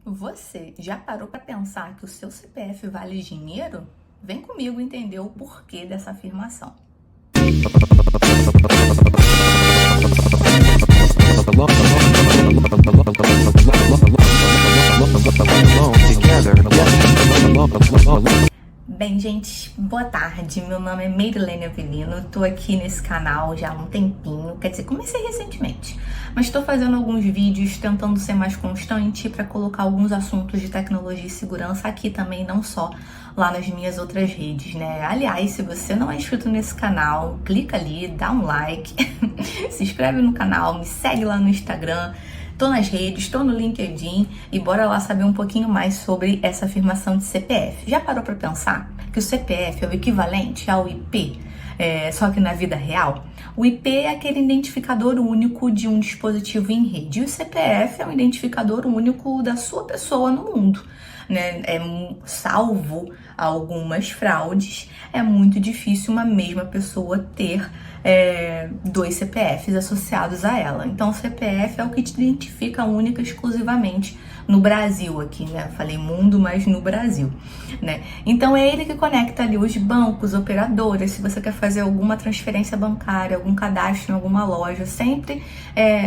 Você já parou para pensar que o seu CPF vale dinheiro? Vem comigo entender o porquê dessa afirmação. Bem, gente, boa tarde. Meu nome é Merilene Avelino. Tô aqui nesse canal já há um tempinho. Quer dizer, comecei recentemente, mas estou fazendo alguns vídeos tentando ser mais constante para colocar alguns assuntos de tecnologia e segurança aqui também, não só lá nas minhas outras redes, né? Aliás, se você não é inscrito nesse canal, clica ali, dá um like, se inscreve no canal, me segue lá no Instagram. Tô nas redes, tô no LinkedIn e bora lá saber um pouquinho mais sobre essa afirmação de CPF. Já parou para pensar que o CPF é o equivalente ao IP, só que na vida real? O IP é aquele identificador único de um dispositivo em rede e o CPF é um identificador único da sua pessoa no mundo. Né? Salvo algumas fraudes, é muito difícil uma mesma pessoa ter dois CPFs associados a ela. Então, o CPF é o que te identifica única e exclusivamente no Brasil aqui, né? Falei mundo, mas no Brasil, né? Então, é ele que conecta ali os bancos, operadoras, se você quer fazer alguma transferência bancária, algum cadastro em alguma loja, sempre,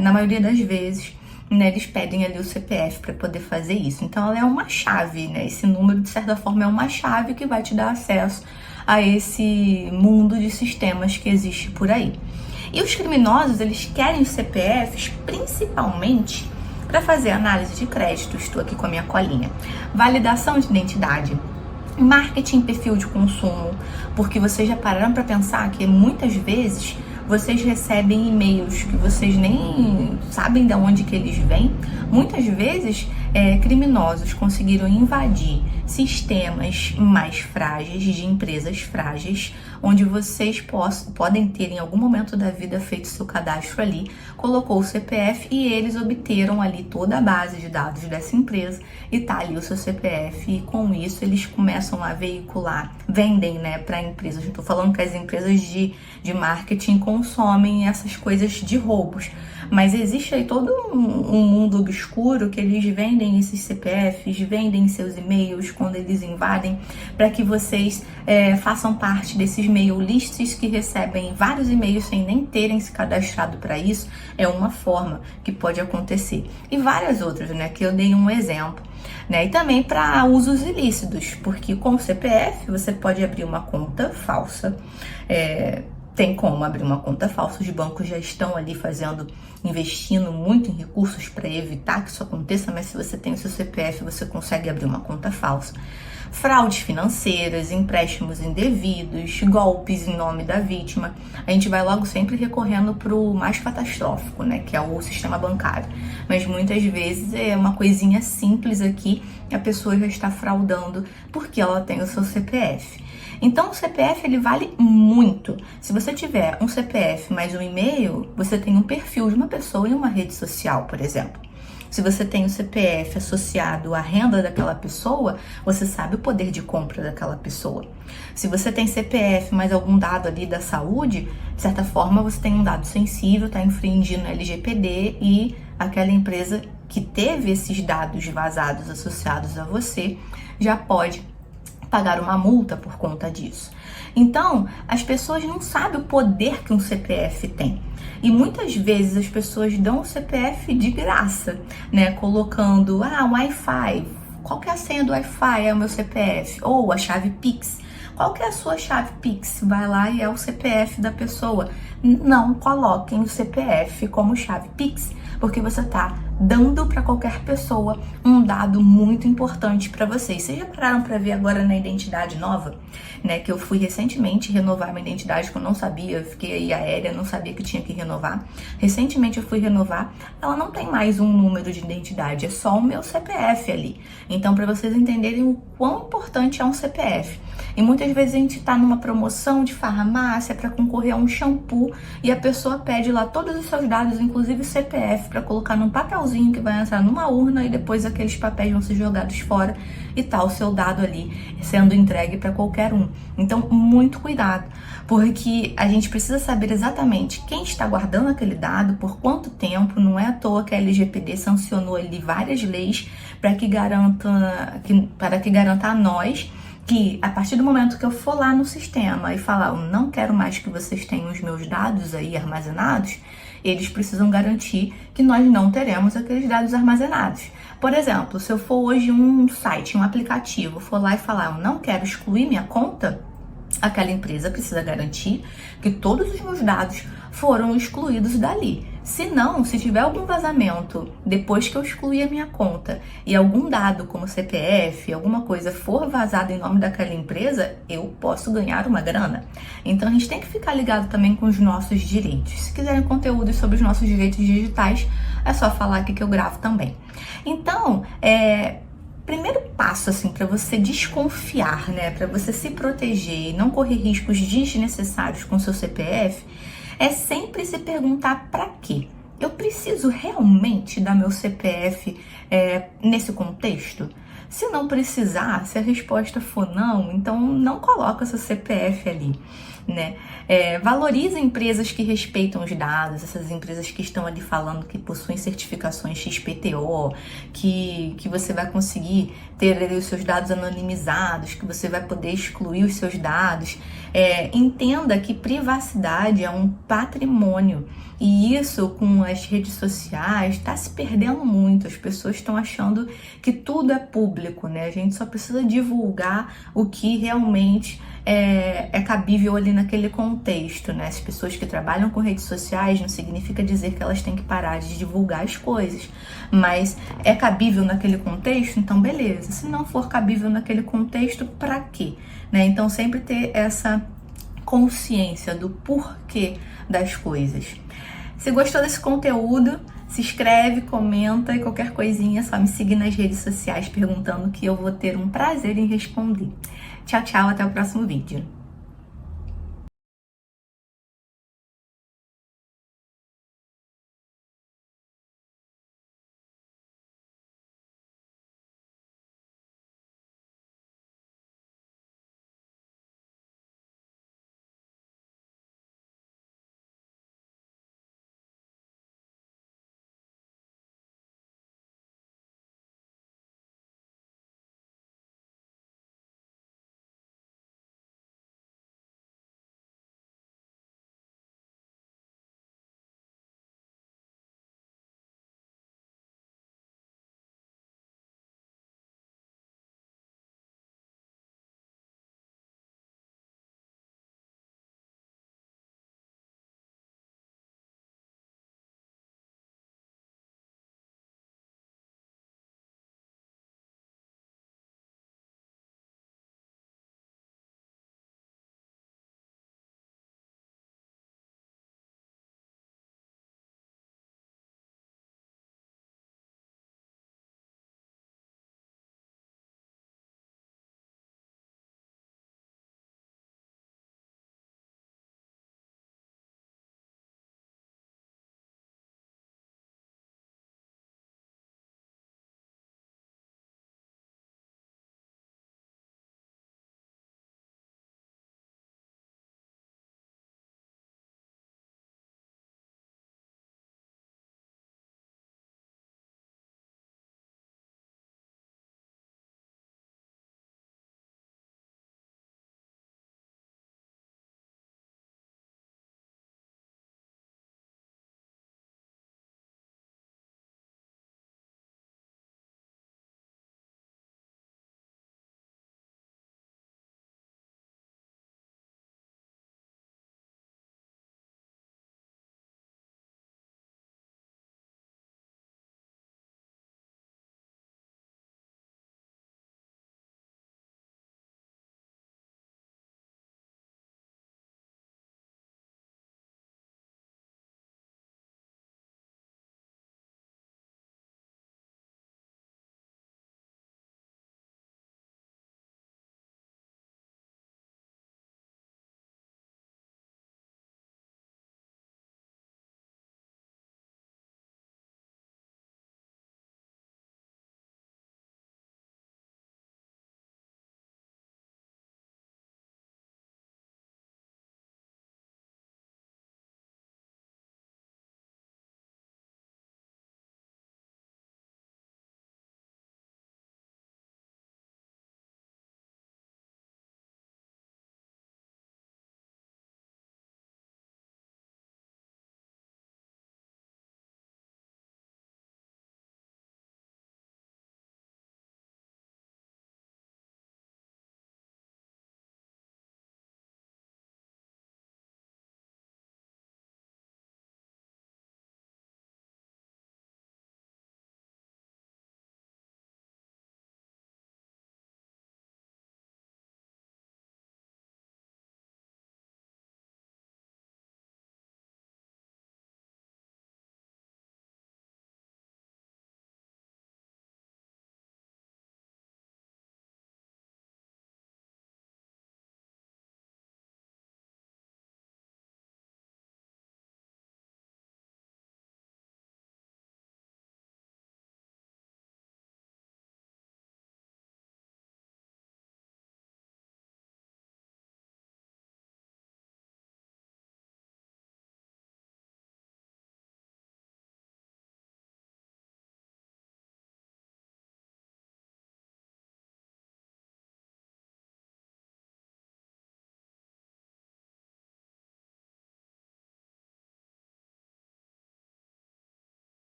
na maioria das vezes, né, eles pedem ali o CPF para poder fazer isso. Então, ela é uma chave, né? Esse número, de certa forma, é uma chave que vai te dar acesso a esse mundo de sistemas que existe por aí. E os criminosos, eles querem os CPFs principalmente para fazer análise de crédito. Estou aqui com a minha colinha. Validação de identidade. Marketing, perfil de consumo. Porque vocês já pararam para pensar que muitas vezes vocês recebem e-mails que vocês nem sabem de onde que eles vêm. Muitas vezes, criminosos conseguiram invadir sistemas mais frágeis, de empresas frágeis, onde vocês podem ter em algum momento da vida feito seu cadastro ali, colocou o CPF e eles obteram ali toda a base de dados dessa empresa e tá ali o seu CPF, e com isso eles começam a veicular, vendem, né, para empresas. Eu tô falando que as empresas de marketing consomem essas coisas de roubos, mas existe aí todo um mundo obscuro que eles vendem esses CPFs, vendem seus e-mails quando eles invadem, para que vocês façam parte desses mail lists que recebem vários e-mails sem nem terem se cadastrado para isso. É uma forma que pode acontecer. E várias outras, né, que eu dei um exemplo. Né? E também para usos ilícitos, porque com o CPF você pode abrir uma conta falsa. Tem como abrir uma conta falsa, os bancos já estão ali investindo muito em recursos para evitar que isso aconteça, mas se você tem o seu CPF, você consegue abrir uma conta falsa. Fraudes financeiras, empréstimos indevidos, golpes em nome da vítima. A gente vai logo sempre recorrendo para o mais catastrófico, né, que é o sistema bancário. Mas muitas vezes é uma coisinha simples aqui e a pessoa já está fraudando porque ela tem o seu CPF. Então, o CPF, ele vale muito. Se você tiver um CPF mais um e-mail, você tem um perfil de uma pessoa em uma rede social, por exemplo. Se você tem o CPF associado à renda daquela pessoa, você sabe o poder de compra daquela pessoa. Se você tem CPF mais algum dado ali da saúde, de certa forma você tem um dado sensível, está infringindo a LGPD e aquela empresa que teve esses dados vazados associados a você já pode pagar uma multa por conta disso. Então, as pessoas não sabem o poder que um CPF tem. E muitas vezes as pessoas dão o CPF de graça, né? Colocando, Wi-Fi. Qual que é a senha do Wi-Fi? É o meu CPF. Ou a chave Pix. Qual que é a sua chave Pix? Vai lá e é o CPF da pessoa. Não coloquem o CPF como chave Pix, porque você tá dando para qualquer pessoa um dado muito importante para vocês. Vocês já pararam para ver agora na identidade nova, né? Que eu fui recentemente renovar minha identidade, que eu não sabia, eu fiquei aí aérea, não sabia que tinha que renovar. Recentemente eu fui renovar, ela não tem mais um número de identidade, é só o meu CPF ali. Então, para vocês entenderem o quão importante é um CPF. E muitas vezes a gente tá numa promoção de farmácia para concorrer a um shampoo e a pessoa pede lá todos os seus dados, inclusive o CPF, para colocar num papelzinho papelzinho que vai entrar numa urna e depois aqueles papéis vão ser jogados fora e tá o seu dado ali sendo entregue para qualquer um. Então, muito cuidado, porque a gente precisa saber exatamente quem está guardando aquele dado, por quanto tempo. Não é à toa que a LGPD sancionou ali várias leis para que garanta a nós que a partir do momento que eu for lá no sistema e falar, eu não quero mais que vocês tenham os meus dados aí armazenados, eles precisam garantir que nós não teremos aqueles dados armazenados. Por exemplo, se eu for hoje um site, um aplicativo, for lá e falar, eu não quero excluir minha conta, aquela empresa precisa garantir que todos os meus dados foram excluídos dali. Se não, se tiver algum vazamento depois que eu excluir a minha conta e algum dado como CPF, alguma coisa for vazado em nome daquela empresa, eu posso ganhar uma grana. Então a gente tem que ficar ligado também com os nossos direitos. Se quiserem conteúdos sobre os nossos direitos digitais, é só falar aqui que eu gravo também. Então, primeiro passo, assim, para você desconfiar, né, para você se proteger e não correr riscos desnecessários com seu CPF, é sempre se perguntar para quê? Eu preciso realmente dar meu CPF nesse contexto? Se não precisar, se a resposta for não, então não coloca seu CPF ali, né? Valoriza empresas que respeitam os dados, essas empresas que estão ali falando que possuem certificações XPTO, que você vai conseguir ter ali os seus dados anonimizados, que você vai poder excluir os seus dados. Entenda que privacidade é um patrimônio. E isso, com as redes sociais, está se perdendo muito. As pessoas estão achando que tudo é público, né? A gente só precisa divulgar o que realmente é cabível ali naquele contexto, né? As pessoas que trabalham com redes sociais não significa dizer que elas têm que parar de divulgar as coisas, mas é cabível naquele contexto, então beleza. Se não for cabível naquele contexto, para quê? Né? Então sempre ter essa consciência do porquê das coisas. Se gostou desse conteúdo, se inscreve, comenta e qualquer coisinha é só me seguir nas redes sociais perguntando que eu vou ter um prazer em responder. Tchau, tchau, até o próximo vídeo.